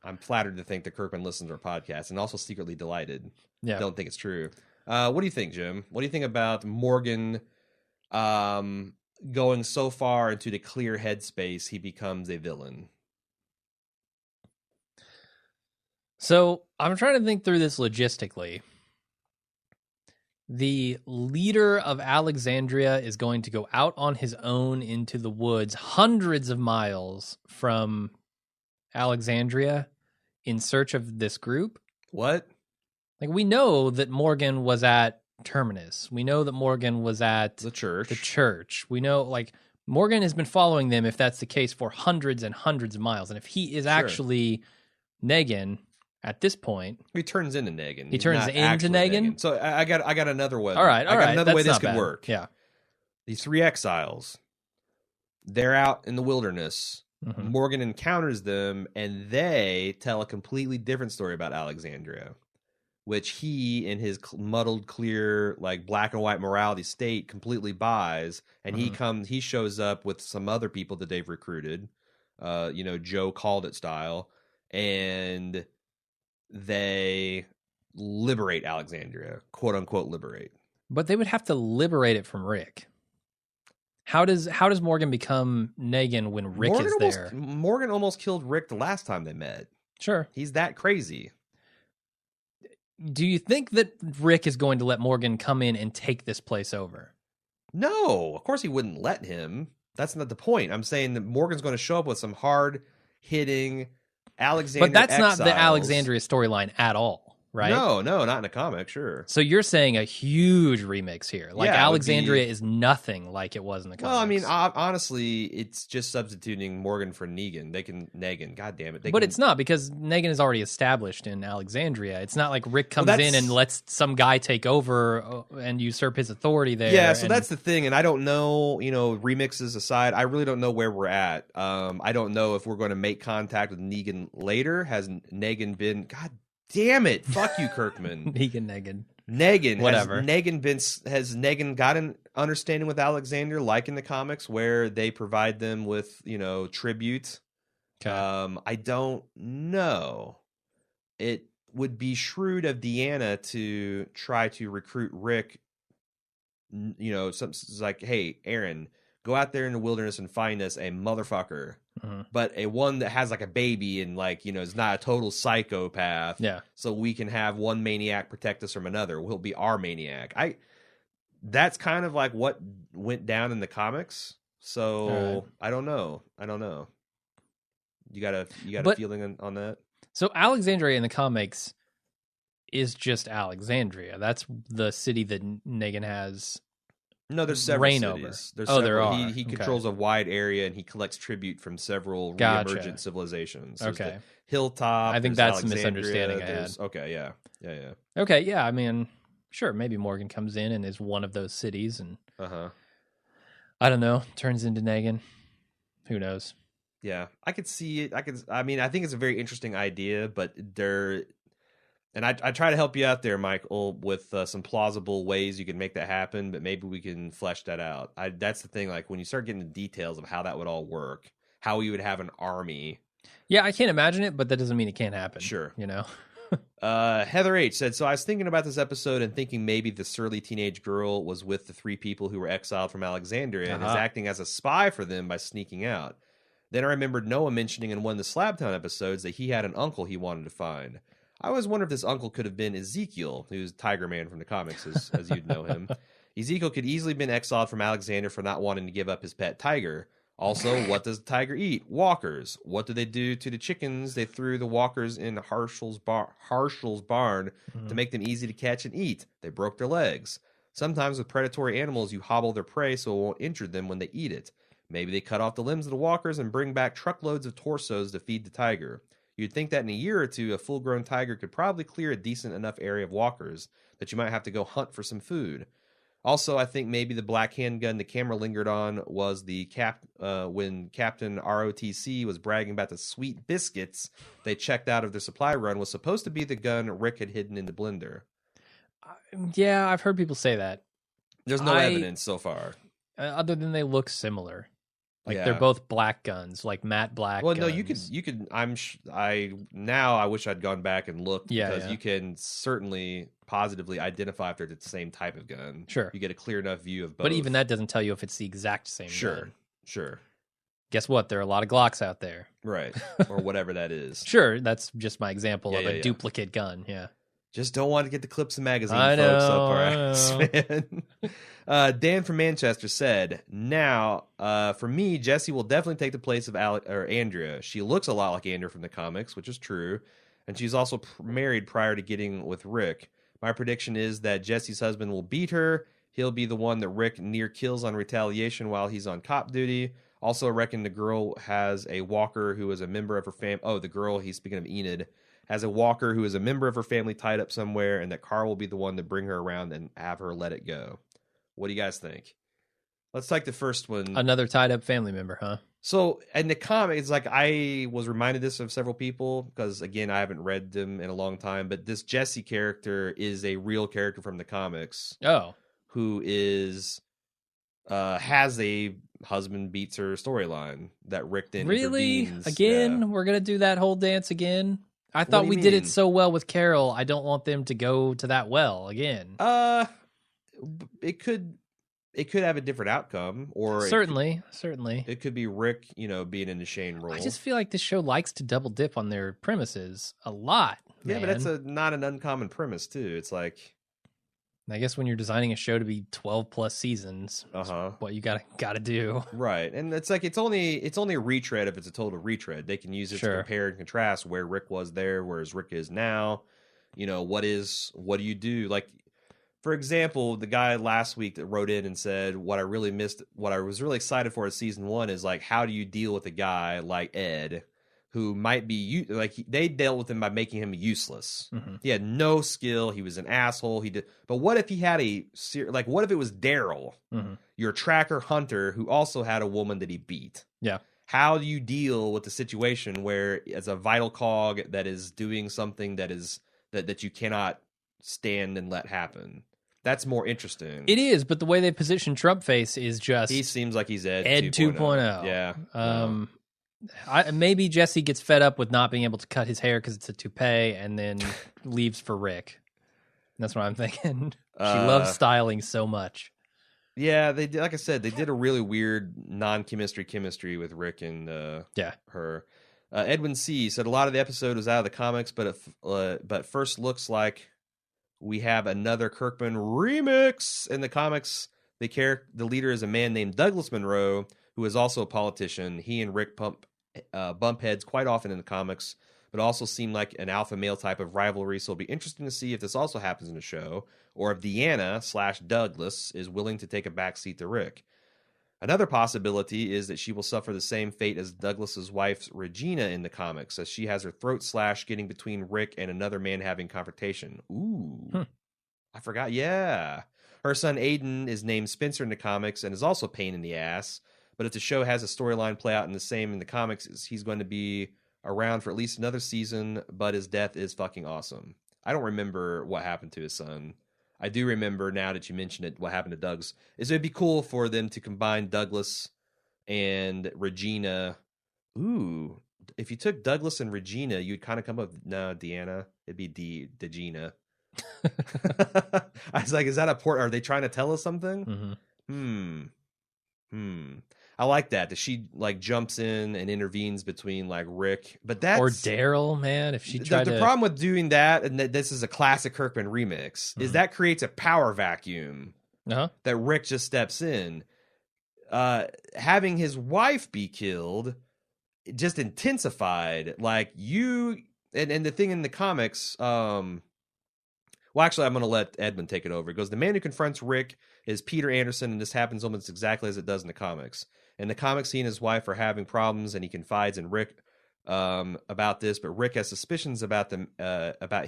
I'm flattered to think that Kirkman listens to our podcast, and also secretly delighted. Yeah. Don't think it's true. What do you think, Jim? What do you think about Morgan going so far into the clear headspace he becomes a villain? So I'm trying to think through this logistically. The leader of Alexandria is going to go out on his own into the woods, hundreds of miles from Alexandria, in search of this group. What? Like, we know that Morgan was at Terminus. We know that Morgan was at The church. The church. We know, like, Morgan has been following them, if that's the case, for hundreds and hundreds of miles. And if he is actually Negan at this point, he turns into Negan. He turns into Negan. So I got another one. All right, I got another way this could bad. work. Yeah, these 3 exiles, they're out in the wilderness. Mm-hmm. Morgan encounters them, and they tell a completely different story about Alexandria, which he, in his muddled, clear, like black and white morality state, completely buys. And he shows up with some other people that they've recruited, Joe Called It style, and they liberate Alexandria, quote unquote liberate. But they would have to liberate it from Rick. How does Morgan become Negan when Rick is there? Morgan almost killed Rick the last time they met. Sure. He's that crazy. Do you think that Rick is going to let Morgan come in and take this place over? No, of course he wouldn't let him. That's not the point. I'm saying that Morgan's going to show up with some hard-hitting Alexandria. But that's exiles. not the Alexandria storyline at all, right? No, not in a comic, sure. So you're saying a huge remix here. Like, Yeah, Alexandria is nothing like it was in the comics. Well, I mean, honestly, it's just substituting Morgan for Negan. Negan, God damn it. It's not, because Negan is already established in Alexandria. It's not like Rick comes in and lets some guy take over and usurp his authority there. Yeah, so that's the thing. And I don't know, remixes aside, I really don't know where we're at. I don't know if we're going to make contact with Negan later. Has Negan been... God damn it. Fuck you, Kirkman. Negan. Whatever. Has Negan got an understanding with Alexander, like in the comics, where they provide them with, tribute? Okay. I don't know. It would be shrewd of Deanna to try to recruit Rick. Something like, hey, Aaron, go out there in the wilderness and find us a motherfucker. Mm-hmm. But a one that has like a baby and is not a total psychopath. Yeah. So we can have one maniac protect us from another. He'll be our maniac. That's kind of like what went down in the comics. So right. I don't know. You got a feeling on that? So Alexandria in the comics is just Alexandria. That's the city that Negan has. No, there's several reign cities. Over. There are. He controls a wide area, and he collects tribute from several re-emergent civilizations. There's the Hilltop. I think that's a misunderstanding I had. Okay, yeah. Okay, yeah. I mean, sure, maybe Morgan comes in and is one of those cities, and I don't know, turns into Negan. Who knows? Yeah, I could see it. I think it's a very interesting idea, but and I try to help you out there, Michael, with some plausible ways you can make that happen, but maybe we can flesh that out. That's the thing, like when you start getting the details of how that would all work, how we would have an army. Yeah, I can't imagine it, but that doesn't mean it can't happen. Sure. Heather H. said, so I was thinking about this episode and thinking maybe the surly teenage girl was with the 3 people who were exiled from Alexandria and is acting as a spy for them by sneaking out. Then I remembered Noah mentioning in one of the Slabtown episodes that he had an uncle he wanted to find. I always wonder if this uncle could have been Ezekiel, who's Tiger Man from the comics, as you'd know him. Ezekiel could easily have been exiled from Alexander for not wanting to give up his pet tiger. Also, what does the tiger eat? Walkers. What do they do to the chickens? They threw the walkers in Harshel's barn to make them easy to catch and eat. They broke their legs. Sometimes with predatory animals, you hobble their prey so it won't injure them when they eat it. Maybe they cut off the limbs of the walkers and bring back truckloads of torsos to feed the tiger. You'd think that in a year or two, a full-grown tiger could probably clear a decent enough area of walkers that you might have to go hunt for some food. Also, I think maybe the black handgun the camera lingered on was when Captain ROTC was bragging about the sweet biscuits they checked out of their supply run was supposed to be the gun Rick had hidden in the blender. Yeah, I've heard people say that. There's no evidence so far. Other than they look similar. Like they're both black guns, like matte black. Well, guns. no, you could. I wish I'd gone back and looked because you can certainly positively identify if they're the same type of gun. Sure, you get a clear enough view of both. But even that doesn't tell you if it's the exact same. Gun. Sure. Guess what? There are a lot of Glocks out there, right? Or whatever that is. Sure, that's just my example of a duplicate gun. Yeah. Just don't want to get the Clips and Magazine I folks up know, our I ass, know. man. Dan from Manchester said, now, for me, Jessie will definitely take the place of Andrea. She looks a lot like Andrea from the comics, which is true. And she's also married prior to getting with Rick. My prediction is that Jessie's husband will beat her. He'll be the one that Rick near kills on retaliation while he's on cop duty. Also, I reckon the girl has a walker who is a member of her family. Oh, the girl, he's speaking of Enid, has a walker who is a member of her family tied up somewhere, and that Carl will be the one to bring her around and have her let it go. What do you guys think? Let's take the first one. Another tied up family member, huh? So in the comics, like I was reminded this of several people because again I haven't read them in a long time, but this Jesse character is a real character from the comics. Oh, Who is has a husband beats her storyline that Rick then really? intervenes. Again? Yeah. We're going to do that whole dance again? I What thought do you we did it mean? so well with Carol. I don't want them to go to that well again. It could have a different outcome, or Certainly. it could be Rick, being in the Shane role. I just feel like this show likes to double dip on their premises a lot. Yeah, but man. that's not an uncommon premise too. It's like, I guess when you're designing a show to be 12 plus seasons, that's what you gotta do. Right. And it's like it's only a retread if it's a total retread. They can use it to compare and contrast where Rick was there, whereas Rick is now. What do you do? Like, for example, the guy last week that wrote in and said what I was really excited for as season 1 is like, how do you deal with a guy like Ed who might be they dealt with him by making him useless. Mm-hmm. He had no skill. He was an asshole. But what if he had what if it was Daryl, your tracker hunter, who also had a woman that he beat? Yeah. How do you deal with the situation where, as a vital cog that is doing something that you cannot stand and let happen? That's more interesting. It is, but the way they position Trump Face is just he seems like he's Ed 2.0. Yeah. Maybe Jesse gets fed up with not being able to cut his hair because it's a toupee, and then leaves for Rick. That's what I'm thinking. She loves styling so much. Yeah, they did. Like I said, they did a really weird chemistry with Rick and her. Edwin C said a lot of the episode was out of the comics, but first looks like we have another Kirkman remix. In the comics, the leader is a man named Douglas Monroe, who is also a politician. He and Rick bump heads quite often in the comics, but also seem like an alpha male type of rivalry. So it'll be interesting to see if this also happens in the show, or if Deanna/Douglas is willing to take a backseat to Rick. Another possibility is that she will suffer the same fate as Douglas's wife Regina in the comics, as she has her throat slashed getting between Rick and another man having confrontation. Ooh, I forgot. Yeah, her son Aiden is named Spencer in the comics and is also a pain in the ass. But if the show has a storyline play out in the comics, he's going to be around for at least another season, but his death is fucking awesome. I don't remember what happened to his son. I do remember, now that you mention it, what happened to Doug's. It'd be cool for them to combine Douglas and Regina. Ooh, if you took Douglas and Regina, you'd kind of come up with, no, Deanna. It'd be Degina. I was like, is that a port? Are they trying to tell us something? I like that she like jumps in and intervenes between like Rick, but that's or Daryl, man. If she tried the problem with doing that, and this is a classic Kirkman remix, is that creates a power vacuum that Rick just steps in. Having his wife be killed just intensified, like you and the thing in the comics. Well, actually, I'm going to let Edmund take it over. It goes, the man who confronts Rick is Peter Anderson, and this happens almost exactly as it does in the comics. In the comics, he and his wife are having problems, and he confides in Rick about this, but Rick has suspicions about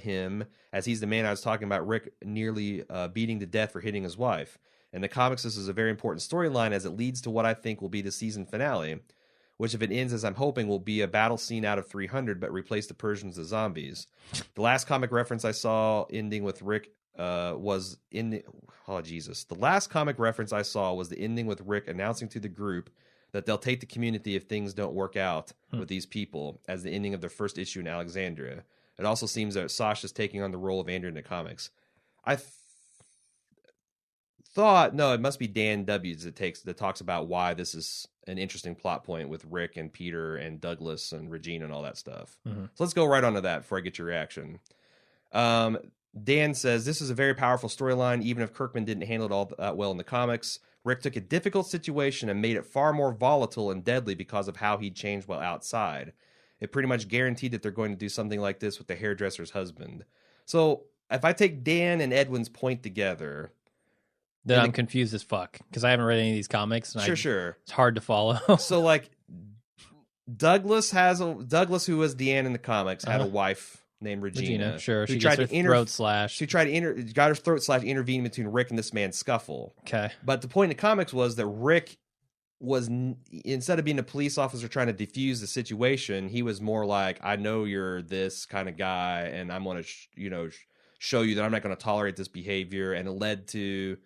him, as he's the man I was talking about, Rick nearly beating to death for hitting his wife. In the comics, this is a very important storyline, as it leads to what I think will be the season finale, which, if it ends as I'm hoping, will be a battle scene out of 300, but replace the Persians as zombies. The last comic reference I saw ending with Rick was in the... Oh, Jesus. The last comic reference I saw was the ending with Rick announcing to the group that they'll take the community if things don't work out with these people, as the ending of their first issue in Alexandria. It also seems that Sasha's taking on the role of Andrew in the comics. I thought, no, it must be Dan W. that talks about why this is an interesting plot point with Rick and Peter and Douglas and Regina and all that stuff. So let's go right on to that before I get your reaction. Dan says, this is a very powerful storyline, even if Kirkman didn't handle it all that well in the comics. Rick took a difficult situation and made it far more volatile and deadly because of how he changed while outside. It pretty much guaranteed that they're going to do something like this with the hairdresser's husband. So if I take Dan and Edwin's point together... Then I'm confused as fuck, because I haven't read any of these comics. And Sure. It's hard to follow. So, like, Douglas, who was Deanne in the comics, had a wife named Regina. Sure. She tried to throat slash. She tried to got her throat slash intervene between Rick and this man's scuffle. Okay. But the point in the comics was that Rick was, instead of being a police officer trying to defuse the situation, he was more like, I know you're this kind of guy, and I'm going to, show you that I'm not going to tolerate this behavior. And it led to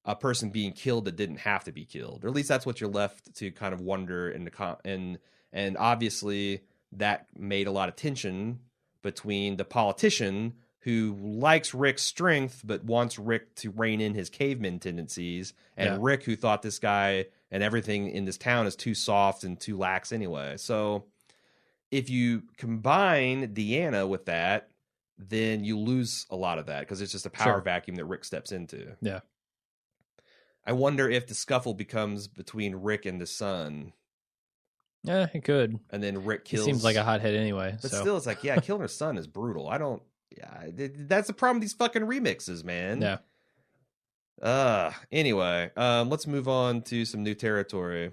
a person being killed that didn't have to be killed, or at least that's what you're left to kind of wonder in the and obviously that made a lot of tension between the politician who likes Rick's strength but wants Rick to rein in his caveman tendencies, and Rick, who thought this guy and everything in this town is too soft and too lax anyway. So if you combine Deanna with that, then you lose a lot of that, because it's just a power vacuum that Rick steps into. Yeah. I wonder if the scuffle becomes between Rick and the son. Yeah, it could. And then Rick kills... He seems like a hothead anyway. But still, it's like, killing her son is brutal. That's the problem with these fucking remixes, man. Yeah. Anyway, let's move on to some new territory.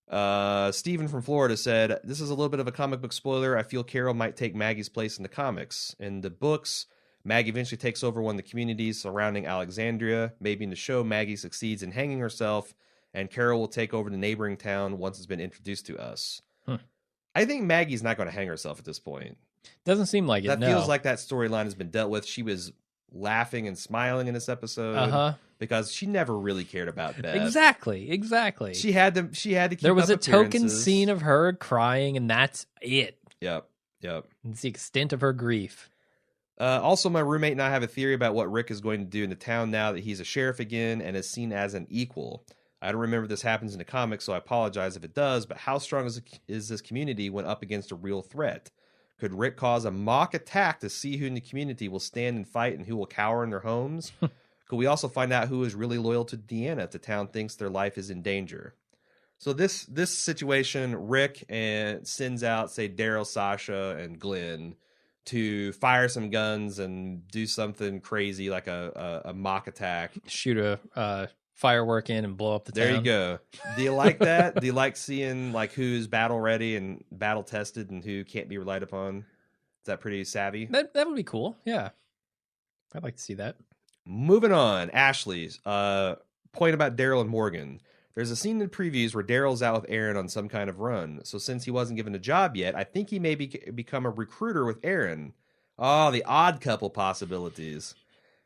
Steven from Florida said, this is a little bit of a comic book spoiler. I feel Carol might take Maggie's place in the comics. In the books, Maggie eventually takes over one of the communities surrounding Alexandria. Maybe in the show, Maggie succeeds in hanging herself, and Carol will take over the neighboring town once it's been introduced to us. I think Maggie's not going to hang herself at this point. Doesn't seem like it. That feels like that storyline has been dealt with. She was laughing and smiling in this episode because she never really cared about Beth. Exactly. She had to keep There was up a token appearances. scene of her crying, and that's it. Yep. It's the extent of her grief. Also, my roommate and I have a theory about what Rick is going to do in the town now that he's a sheriff again and is seen as an equal. I don't remember this happens in the comics, so I apologize if it does, but how strong is this community when up against a real threat? Could Rick cause a mock attack to see who in the community will stand and fight and who will cower in their homes? Could we also find out who is really loyal to Deanna if the town thinks their life is in danger? So this situation, Rick sends out, say, Daryl, Sasha, and Glenn to fire some guns and do something crazy like a mock attack. Shoot a firework in and blow up the town. There you go. Do you like that? Do you like seeing like who's battle ready and battle tested and who can't be relied upon? Is that pretty savvy? That would be cool. Yeah. I'd like to see that. Moving on. Ashley's point about Daryl and Morgan. There's a scene in the previews where Daryl's out with Aaron on some kind of run. So since he wasn't given a job yet, I think he may become a recruiter with Aaron. Oh, the odd couple possibilities.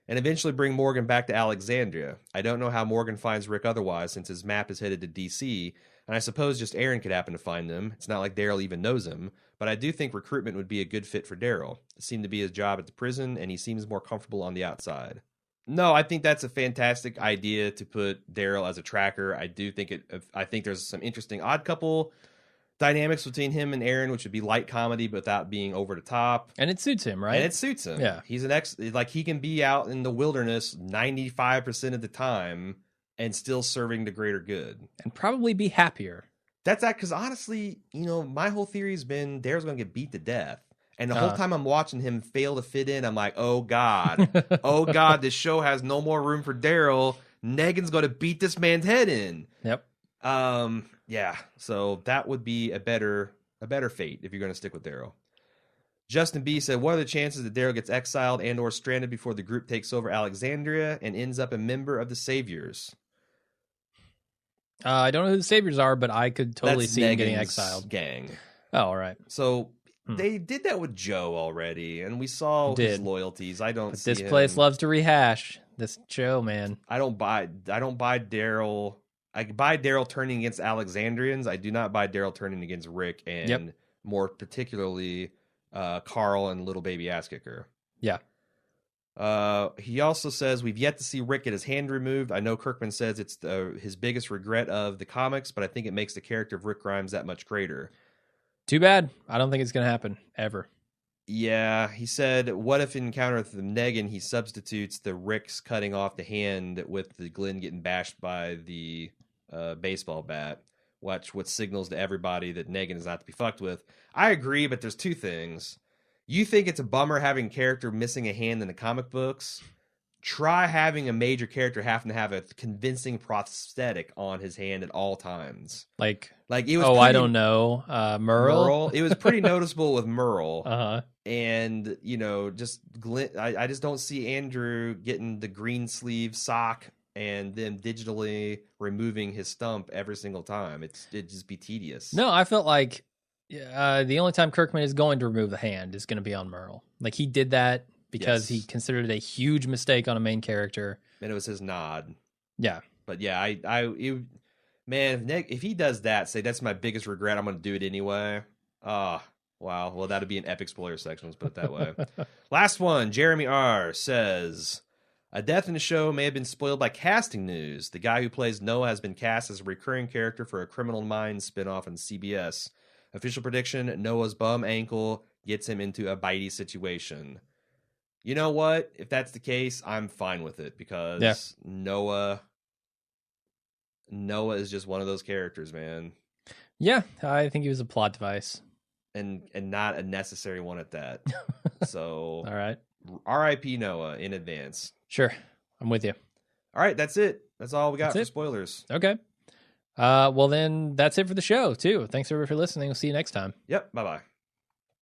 And eventually bring Morgan back to Alexandria. I don't know how Morgan finds Rick otherwise, since his map is headed to D.C., and I suppose just Aaron could happen to find them. It's not like Daryl even knows him, but I do think recruitment would be a good fit for Daryl. It seemed to be his job at the prison, and he seems more comfortable on the outside. No, I think that's a fantastic idea to put Daryl as a tracker. I think there's some interesting odd couple dynamics between him and Aaron, which would be light comedy but without being over the top. And it suits him, right? And it suits him. Yeah. He's he can be out in the wilderness 95% of the time and still serving the greater good. And probably be happier. That's that, because honestly, my whole theory has been Daryl's going to get beat to death. And the whole time I'm watching him fail to fit in, I'm like, oh, God. Oh, God, this show has no more room for Daryl. Negan's going to beat this man's head in. Yep. Yeah, so that would be a better fate if you're going to stick with Daryl. Justin B said, what are the chances that Daryl gets exiled and or stranded before the group takes over Alexandria and ends up a member of the Saviors? I don't know who the Saviors are, but I could totally That's see him Negan's getting exiled. gang. Oh, all right. So they did that with Joe already, and we saw his loyalties. I don't see this place loves to rehash this show, man. I don't buy Daryl. I buy Daryl turning against Alexandrians. I do not buy Daryl turning against Rick and more particularly Carl and little baby ass kicker. Yeah. He also says we've yet to see Rick get his hand removed. I know Kirkman says it's his biggest regret of the comics, but I think it makes the character of Rick Grimes that much greater. Too bad. I don't think it's going to happen ever. Yeah, he said, what if in Encounter with the Negan, he substitutes the Rick's cutting off the hand with the Glenn getting bashed by the baseball bat, what signals to everybody that Negan is not to be fucked with. I agree, but there's two things. You think it's a bummer having a character missing a hand in the comic books? Try having a major character having to have a convincing prosthetic on his hand at all times. Like it was I don't know, Merle. It was pretty noticeable with Merle. Uh-huh. And, just Glenn, I just don't see Andrew getting the green sleeve sock and then digitally removing his stump every single time. It'd just be tedious. No, I felt like the only time Kirkman is going to remove the hand is going to be on Merle. Like, he did that because he considered it a huge mistake on a main character. And it was his nod. Yeah. But yeah, if he does that, say that's my biggest regret, I'm going to do it anyway. Wow. Well, that'd be an epic spoiler section. Let's put it that way. Last one. Jeremy R. says, a death in the show may have been spoiled by casting news. The guy who plays Noah has been cast as a recurring character for a Criminal Minds spinoff on CBS. Official prediction, Noah's bum ankle gets him into a bitey situation. You know what? If that's the case, I'm fine with it because Noah is just one of those characters, man. Yeah, I think he was a plot device. And not a necessary one at that. So, all right. R.I.P. Noah in advance. Sure. I'm with you. All right, that's it. That's all we got for spoilers. Okay. Well, then that's it for the show, too. Thanks, everybody, for listening. We'll see you next time. Yep. Bye-bye.